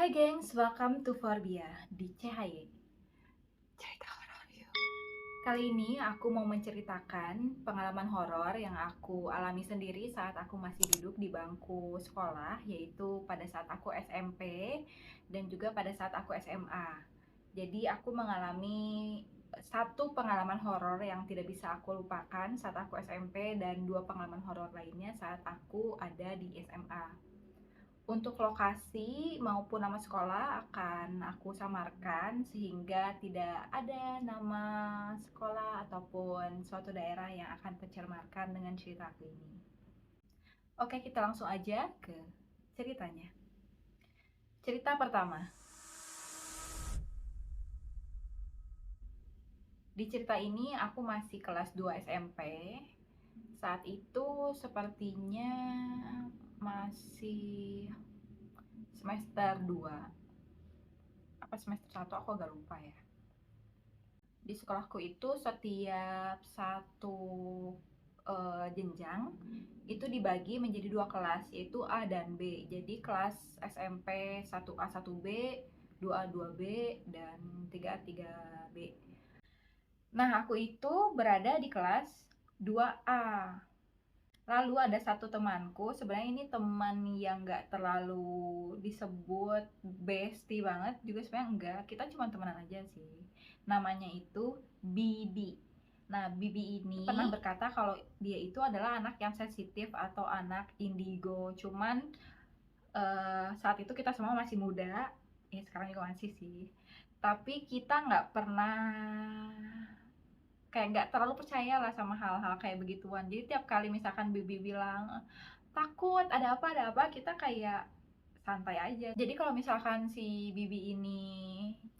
Hai gengs, welcome to Forbia di CHY. Cerita horor yuk. Kali ini aku mau menceritakan pengalaman horor yang aku alami sendiri saat aku masih duduk di bangku sekolah, yaitu pada saat aku SMP dan juga pada saat aku SMA. Jadi aku mengalami satu pengalaman horor yang tidak bisa aku lupakan saat aku SMP dan dua pengalaman horor lainnya saat aku ada di SMA. Untuk lokasi maupun nama sekolah akan aku samarkan sehingga tidak ada nama sekolah ataupun suatu daerah yang akan tercemarkan dengan cerita aku ini. Oke, kita langsung aja ke ceritanya. Cerita pertama. Di cerita ini aku masih kelas 2 SMP. Saat itu sepertinya masih semester 2 apa semester 1, aku agak lupa ya. Di sekolahku itu setiap satu jenjang itu dibagi menjadi dua kelas, yaitu A dan B. Jadi kelas SMP 1A 1B, 2A 2B, dan 3A 3B. Nah, aku itu berada di kelas 2A. Lalu ada satu temanku, sebenarnya ini teman yang gak terlalu disebut bestie banget juga, sebenarnya enggak, kita cuma temenan aja sih. Namanya itu Bibi. Nah, Bibi ini pernah berkata kalau dia itu adalah anak yang sensitif atau anak indigo. Cuman saat itu kita semua masih muda, ya sekarang juga masih sih. Tapi kita nggak pernah kayak nggak terlalu percaya lah sama hal-hal kayak begituan. Jadi tiap kali misalkan Bibi bilang takut ada apa, kita kayak santai aja. Jadi kalau misalkan si Bibi ini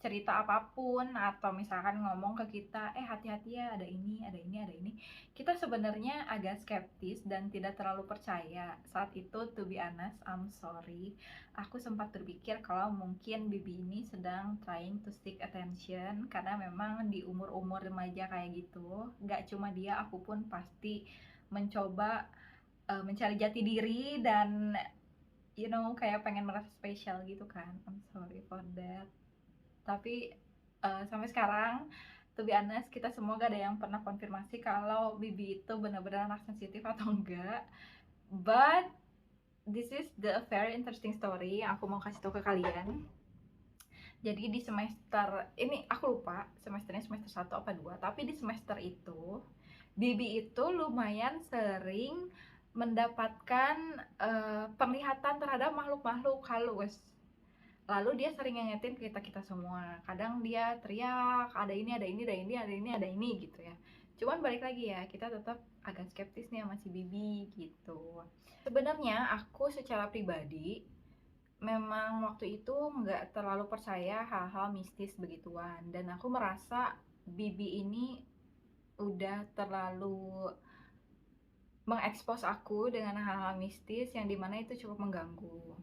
cerita apapun atau misalkan ngomong ke kita, hati-hati ya, ada ini, ada ini, ada ini, kita sebenarnya agak skeptis dan tidak terlalu percaya. Saat itu, to be honest, I'm sorry, aku sempat berpikir kalau mungkin Bibi ini sedang trying to seek attention, karena memang di umur-umur remaja kayak gitu, gak cuma dia, aku pun pasti mencoba mencari jati diri dan kayak pengen merasa spesial gitu kan. I'm sorry for that. Tapi sampai sekarang, to be honest, kita semua gak ada yang pernah konfirmasi kalau Bibi itu benar-benar anak sensitif atau enggak. But this is the very interesting story yang aku mau kasih tahu ke kalian. Jadi di semester ini, aku lupa semesternya semester 1 apa 2, tapi di semester itu Bibi itu lumayan sering mendapatkan penglihatan terhadap makhluk-makhluk halus. Lalu dia sering ngingetin kita semua. Kadang dia teriak, ada ini, ada ini, ada ini, ada ini, ada ini gitu ya. Cuman balik lagi ya, kita tetap agak skeptis nih sama si Bibi gitu. Sebenarnya aku secara pribadi memang waktu itu nggak terlalu percaya hal-hal mistis begituan. Dan aku merasa Bibi ini udah terlalu mengekspos aku dengan hal-hal mistis yang dimana itu cukup mengganggu.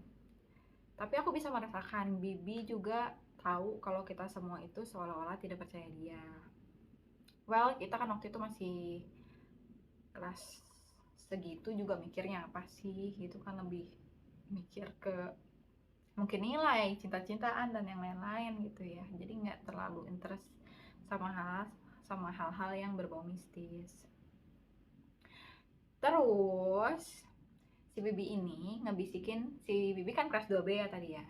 Tapi aku bisa merasakan Bibi juga tahu kalau kita semua itu seolah-olah tidak percaya dia. Well, kita kan waktu itu masih kelas segitu juga mikirnya apa sih gitu kan, lebih mikir ke mungkin nilai, cinta-cintaan dan yang lain-lain gitu ya. Jadi nggak terlalu interest sama hal-hal yang berbau mistis. Terus si Bibi ini ngebisikin, si Bibi kan kelas 2B ya tadi ya.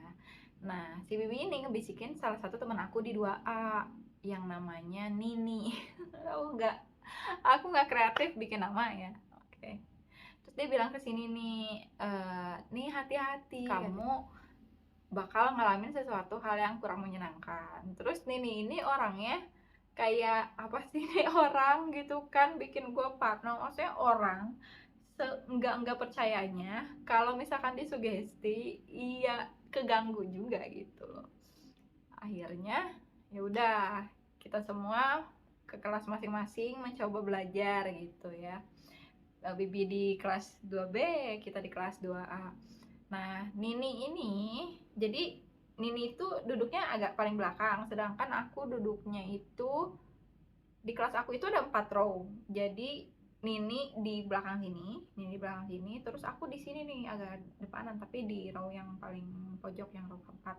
Nah, si Bibi ini ngebisikin salah satu teman aku di 2A yang namanya Nini. Aku nggak kreatif bikin nama ya. Oke. Terus dia bilang ke sini nih, nih hati-hati, kamu bakal ngalamin sesuatu hal yang kurang menyenangkan. Terus Nini ini orangnya kayak apa sih nih orang gitu kan, bikin gue parno. Maksudnya orang enggak percayanya kalau misalkan disugesti, iya keganggu juga gitu loh. Akhirnya ya udah, kita semua ke kelas masing-masing mencoba belajar gitu ya. Bibi di kelas 2B, kita di kelas 2A. Nah, Nini ini, jadi Nini itu duduknya agak paling belakang, sedangkan aku duduknya itu di kelas aku itu ada 4 row. Jadi Nini di belakang sini, terus aku di sini nih agak depanan, tapi di row yang paling pojok, yang row keempat.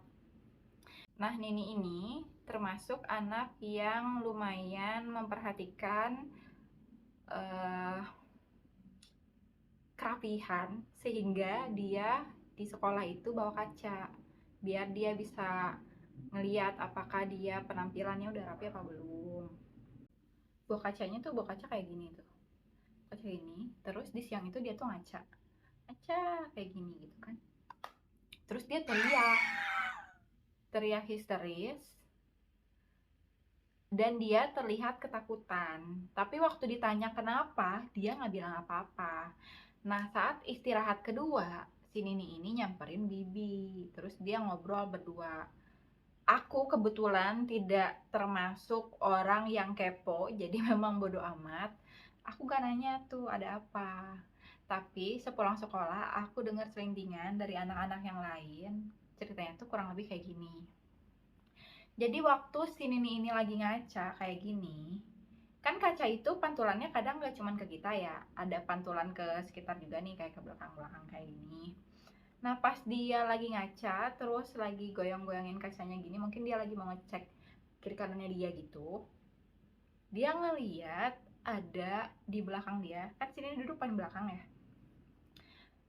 Nah, Nini ini termasuk anak yang lumayan memperhatikan kerapihan, sehingga dia di sekolah itu bawa kaca biar dia bisa ngeliat apakah dia penampilannya udah rapi apa belum. Bawa kacanya tuh bawa kaca kayak gini tuh, kaca ini. Terus di siang itu dia tuh ngaca kayak gini gitu kan. Terus dia teriak histeris dan dia terlihat ketakutan. Tapi waktu ditanya kenapa, dia nggak bilang apa-apa. Nah, saat istirahat kedua, si Nini ini nyamperin Bibi. Terus dia ngobrol berdua. Aku kebetulan tidak termasuk orang yang kepo, jadi memang bodo amat. Aku gak nanya tuh ada apa. Tapi sepulang sekolah, aku dengar selintingan dari anak-anak yang lain. Ceritanya tuh kurang lebih kayak gini. Jadi waktu si Nini ini lagi ngaca kayak gini, kan kaca itu pantulannya kadang gak cuman ke kita ya, ada pantulan ke sekitar juga nih, kayak ke belakang-belakang kayak gini. Nah, pas dia lagi ngaca, terus lagi goyang-goyangin kacanya gini, mungkin dia lagi mau ngecek kiri kanannya dia gitu. Dia ngeliat ada di belakang dia, kan sini duduk paling belakang ya.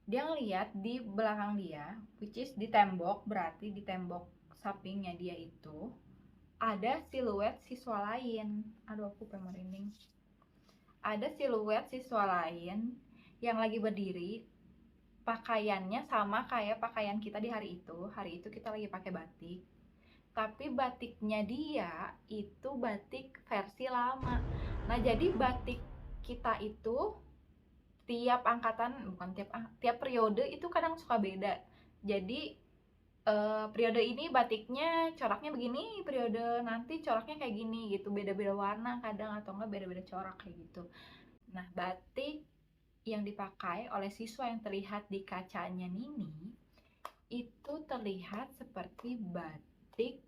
Dia ngeliat di belakang dia, which is di tembok, berarti di tembok sampingnya dia itu ada siluet siswa lain. Aduh, aku pengen merinding. Ada siluet siswa lain yang lagi berdiri, pakaiannya sama kayak pakaian kita di hari itu. Hari itu kita lagi pakai batik, tapi batiknya dia itu batik versi lama. Nah, jadi batik kita itu tiap angkatan, bukan tiap periode itu kadang suka beda. Jadi periode ini batiknya coraknya begini, periode nanti coraknya kayak gini gitu, beda-beda warna kadang, atau enggak beda-beda corak kayak gitu. Nah, batik yang dipakai oleh siswa yang terlihat di kacanya Nini itu terlihat seperti batik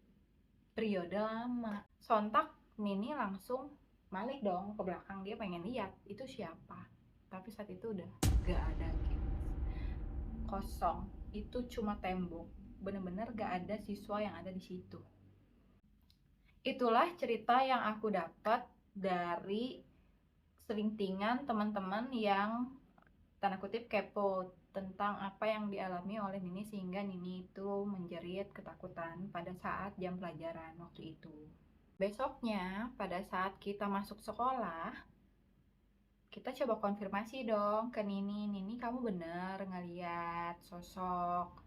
periode lama. Sontak Nini langsung balik dong ke belakang, dia pengen lihat itu siapa. Tapi saat itu udah gak ada, guys. Kosong. Itu cuma tembok. Bener-bener gak ada siswa yang ada di situ. Itulah cerita yang aku dapat dari selintingan teman-teman yang tanda kutip kepo tentang apa yang dialami oleh Nini, sehingga Nini itu menjerit ketakutan pada saat jam pelajaran waktu itu. Besoknya pada saat kita masuk sekolah, kita coba konfirmasi dong ke Nini. Nini, kamu bener ngeliat sosok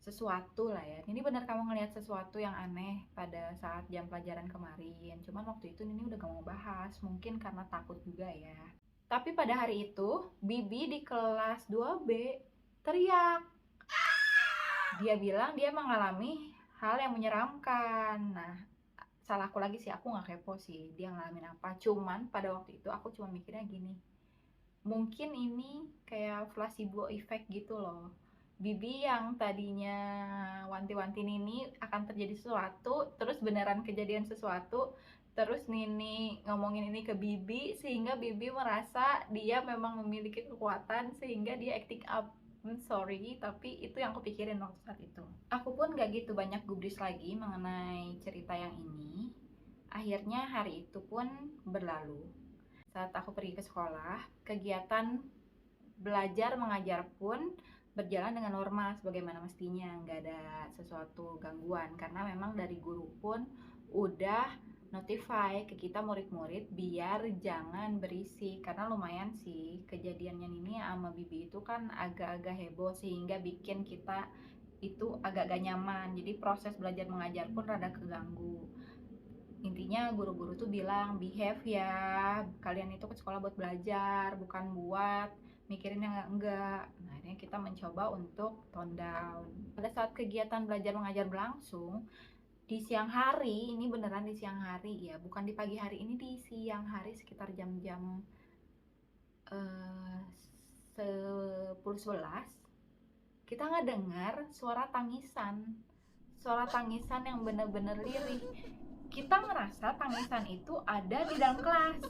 sesuatu lah ya. Nini bener kamu ngeliat sesuatu yang aneh pada saat jam pelajaran kemarin. Cuman waktu itu Nini udah gak mau bahas, mungkin karena takut juga ya. Tapi pada hari itu, Bibi di kelas 2B teriak. Dia bilang dia mengalami hal yang menyeramkan. Nah, salahku lagi sih, aku gak kepo sih dia ngalamin apa. Cuman pada waktu itu aku cuma mikirnya gini, mungkin ini kayak placebo effect gitu loh. Bibi yang tadinya wanti-wanti Nini akan terjadi sesuatu, terus beneran kejadian sesuatu, terus Nini ngomongin ini ke Bibi, sehingga Bibi merasa dia memang memiliki kekuatan, sehingga dia acting up. Sorry, tapi itu yang aku pikirin waktu saat itu. Aku pun gak gitu banyak gubris lagi mengenai cerita yang ini. Akhirnya hari itu pun berlalu. Saat aku pergi ke sekolah, kegiatan belajar mengajar pun berjalan dengan normal sebagaimana mestinya, nggak ada sesuatu gangguan, karena memang dari guru pun udah notify ke kita murid-murid biar jangan berisik, karena lumayan sih kejadiannya ini sama Bibi itu kan agak-agak heboh, sehingga bikin kita itu agak-agak nyaman, jadi proses belajar mengajar pun rada keganggu. Intinya guru-guru tuh bilang behave ya, kalian itu ke sekolah buat belajar, bukan buat mikirin yang enggak. Nah, akhirnya kita mencoba untuk tone down. Pada saat kegiatan belajar mengajar berlangsung di siang hari, ini beneran di siang hari ya, bukan di pagi hari, ini di siang hari sekitar jam-jam 10-11, kita nggak dengar suara tangisan yang bener-bener lirih. Kita ngerasa tangisan itu ada di dalam kelas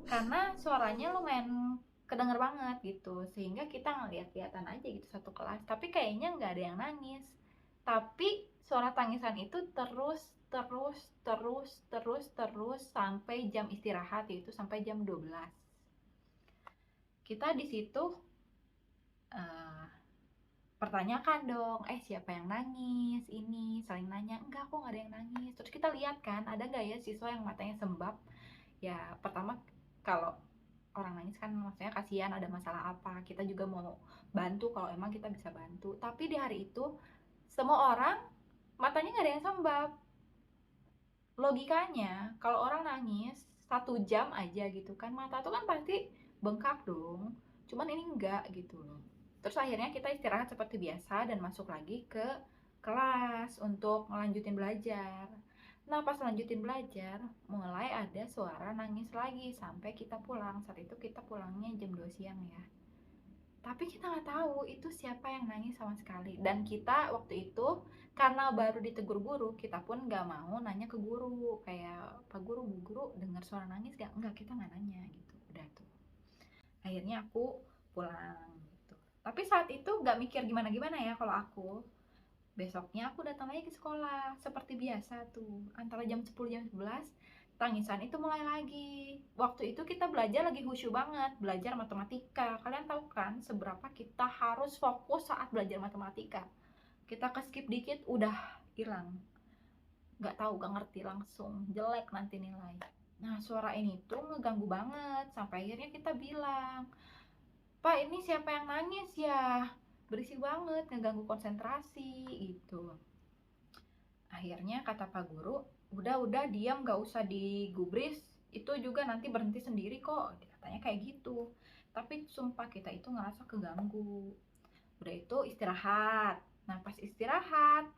karena suaranya lumayan kedenger banget gitu, sehingga kita ngeliat-liatan aja gitu satu kelas, tapi kayaknya nggak ada yang nangis, tapi suara tangisan itu terus sampai jam istirahat, yaitu sampai jam 12. Kita di situ pertanyakan dong, siapa yang nangis, ini saling nanya. Enggak, kok nggak ada yang nangis. Terus kita lihat kan, ada nggak ya siswa yang matanya sembab. Ya pertama, kalau orang nangis kan maksudnya kasihan, ada masalah apa, kita juga mau bantu kalau emang kita bisa bantu. Tapi di hari itu semua orang matanya nggak ada yang sembab. Logikanya kalau orang nangis 1 jam aja gitu kan, mata tuh kan pasti bengkak dong. Cuman ini enggak gitu loh. Terus akhirnya kita istirahat seperti biasa dan masuk lagi ke kelas untuk ngelanjutin belajar. Nah pas lanjutin belajar, mulai ada suara nangis lagi sampai kita pulang. Saat itu kita pulangnya jam 2 siang ya. Tapi kita nggak tahu itu siapa yang nangis sama sekali. Dan kita waktu itu karena baru ditegur guru, kita pun nggak mau nanya ke guru kayak, Pak Guru, Bu Guru dengar suara nangis gak? Enggak, kita nggak nanya gitu. Udah tuh. Akhirnya aku pulang gitu. Tapi saat itu nggak mikir gimana-gimana ya kalau aku. Besoknya aku datang lagi ke sekolah seperti biasa tuh. Antara jam 10 jam 11 tangisan itu mulai lagi. Waktu itu kita belajar lagi khusyuk banget, belajar matematika. Kalian tahu kan seberapa kita harus fokus saat belajar matematika. Kita ke skip dikit udah hilang. Nggak tahu, nggak ngerti, langsung jelek nanti nilai. Nah suara ini tuh ngeganggu banget. Sampai akhirnya kita bilang, Pak ini siapa yang nangis ya? Berisik banget, ngeganggu konsentrasi gitu. Akhirnya kata Pak Guru, udah diam, gak usah digubris, itu juga nanti berhenti sendiri kok, katanya kayak gitu. Tapi sumpah kita itu ngerasa keganggu. Udah itu istirahat. Nah pas istirahat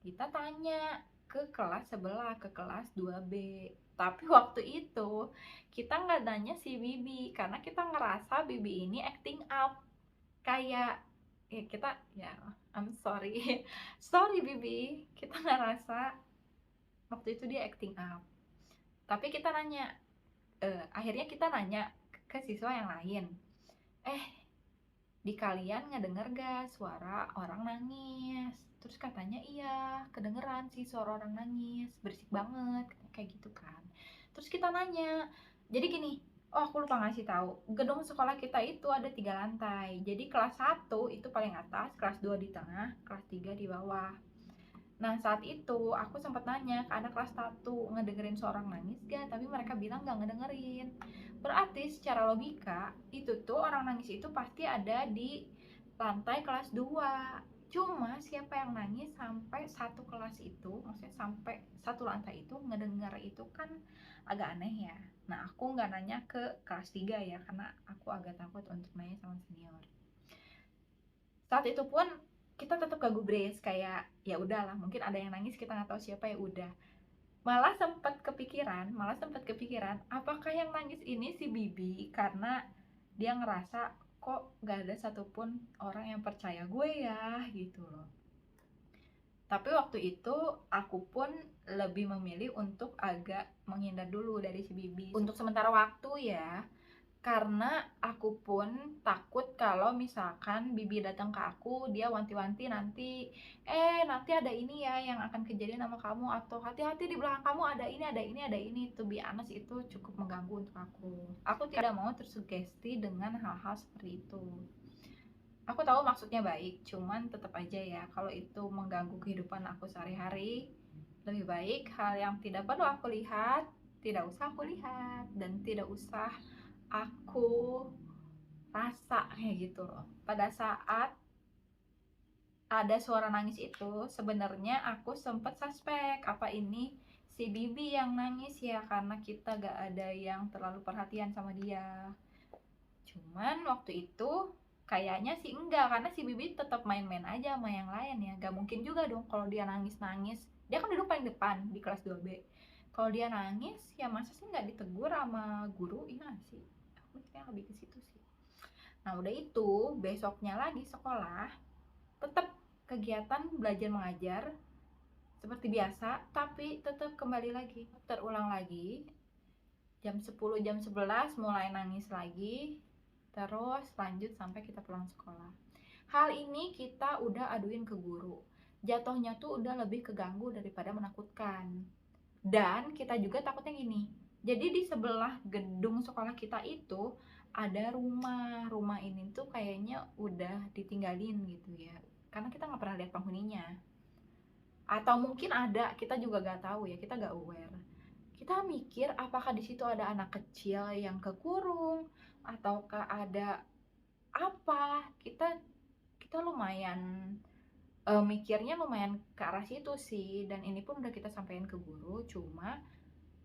kita tanya ke kelas sebelah, ke kelas 2B. Tapi waktu itu kita nggak nanya si Bibi karena kita ngerasa Bibi ini acting up. Kayak ya kita ya I'm sorry sorry Bibi, kita ngerasa waktu itu dia acting up. Tapi kita nanya, akhirnya kita nanya ke siswa yang lain, di kalian ngedenger gak suara orang nangis? Terus katanya iya, kedengeran sih suara orang nangis, berisik banget, kayak gitu kan. Terus kita nanya, jadi gini, aku lupa ngasih tahu, gedung sekolah kita itu ada 3 lantai. Jadi kelas 1 itu paling atas, kelas 2 di tengah, kelas 3 di bawah. Nah saat itu aku sempat nanya ke anak kelas 1, ngedengerin seorang nangis gak? Tapi mereka bilang gak ngedengerin. Berarti secara logika itu tuh orang nangis itu pasti ada di lantai kelas 2. Cuma siapa yang nangis sampai satu kelas itu, maksudnya sampai satu lantai itu ngedengar itu kan agak aneh ya. Nah aku nggak nanya ke kelas 3 ya, karena aku agak takut untuk nanya sama senior. Saat itu pun kita tetap gak gubris, kayak ya udahlah, mungkin ada yang nangis, kita nggak tahu siapa, ya udah. Malah sempat kepikiran apakah yang nangis ini si Bibi karena dia ngerasa kok gak ada satupun orang yang percaya gue ya gitu loh. Tapi waktu itu aku pun lebih memilih untuk agak menghindar dulu dari si Bibi untuk sementara waktu ya, karena aku pun takut kalau misalkan Bibi datang ke aku, dia wanti-wanti nanti nanti ada ini ya yang akan kejadian sama kamu, atau hati-hati di belakang kamu ada ini ada ini ada ini. To be honest, itu cukup mengganggu untuk aku tidak mau tersugesti dengan hal-hal seperti itu. Aku tahu maksudnya baik, cuman tetap aja ya, kalau itu mengganggu kehidupan aku sehari-hari, lebih baik hal yang tidak perlu aku lihat tidak usah aku lihat, dan tidak usah aku rasa kayak gitu loh. Pada saat ada suara nangis itu sebenarnya aku sempet suspek, apa ini si Bibi yang nangis ya, karena kita gak ada yang terlalu perhatian sama dia. Cuman waktu itu kayaknya sih enggak, karena si Bibi tetap main-main aja sama yang lain ya. Gak mungkin juga dong kalau dia nangis-nangis, dia kan duduk paling depan di kelas 2B. Kalau dia nangis ya masa sih nggak ditegur sama guru, iya sih, aku mikirnya lebih ke situ sih. Nah udah itu besoknya lagi sekolah tetap kegiatan belajar mengajar seperti biasa, tapi tetap kembali lagi terulang lagi. Jam 10 jam 11 mulai nangis lagi, terus lanjut sampai kita pulang sekolah. Hal ini kita udah aduin ke guru, jatuhnya tuh udah lebih keganggu daripada menakutkan. Dan kita juga takutnya gini, jadi di sebelah gedung sekolah kita itu ada rumah. Rumah ini tuh kayaknya udah ditinggalin gitu ya, karena kita nggak pernah lihat penghuninya. Atau mungkin ada, kita juga nggak tahu ya, kita nggak aware. Kita mikir apakah di situ ada anak kecil yang kekurung, ataukah ada apa. Kita lumayan mikirnya lumayan ke arah situ sih, dan ini pun udah kita sampaikan ke guru, cuma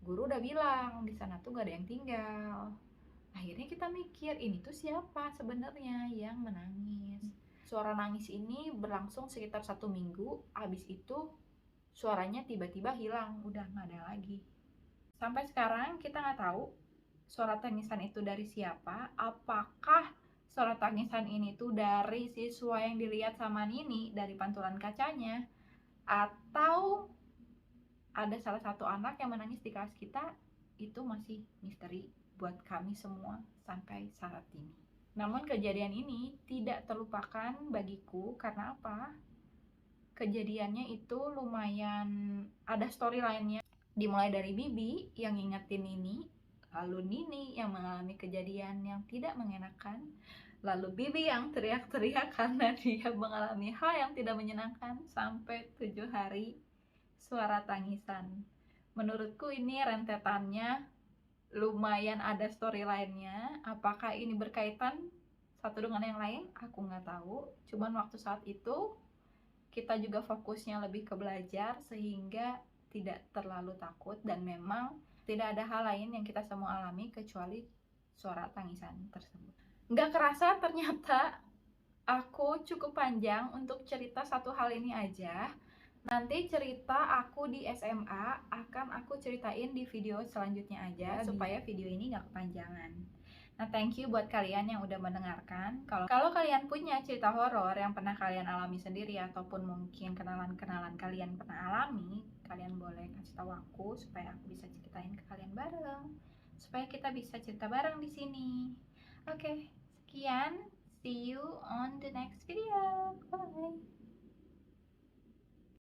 guru udah bilang di sana tuh gak ada yang tinggal. Akhirnya kita mikir, ini tuh siapa sebenarnya yang menangis. Suara nangis ini berlangsung sekitar 1 minggu. Habis itu suaranya tiba-tiba hilang, udah nggak ada lagi. Sampai sekarang kita nggak tahu suara tangisan itu dari siapa. Apakah suara tangisan ini tuh dari siswa yang dilihat sama Nini dari pantulan kacanya, atau ada salah satu anak yang menangis di kelas kita. Itu masih misteri buat kami semua sampai saat ini. Namun kejadian ini tidak terlupakan bagiku. Karena apa? Kejadiannya itu lumayan ada story lainnya. Dimulai dari Bibi yang ngingetin Nini, lalu Nini yang mengalami kejadian yang tidak mengenakan, lalu Bibi yang teriak-teriak karena dia mengalami hal yang tidak menyenangkan, sampai 7 hari suara tangisan. Menurutku ini rentetannya lumayan ada story lainnya. Apakah ini berkaitan satu dengan yang lain? Aku nggak tahu. Cuman waktu saat itu kita juga fokusnya lebih ke belajar, sehingga tidak terlalu takut, dan memang tidak ada hal lain yang kita semua alami kecuali suara tangisan tersebut. Nggak kerasa ternyata aku cukup panjang untuk cerita satu hal ini aja. Nanti cerita aku di SMA akan aku ceritain di video selanjutnya aja, supaya video ini nggak kepanjangan. Nah, thank you buat kalian yang udah mendengarkan. Kalau kalian punya cerita horor yang pernah kalian alami sendiri, ataupun mungkin kenalan-kenalan kalian pernah alami, kalian boleh kasih tahu aku supaya aku bisa ceritain ke kalian bareng, supaya kita bisa cerita bareng di sini. Oke, sekian. See you on the next video. Bye.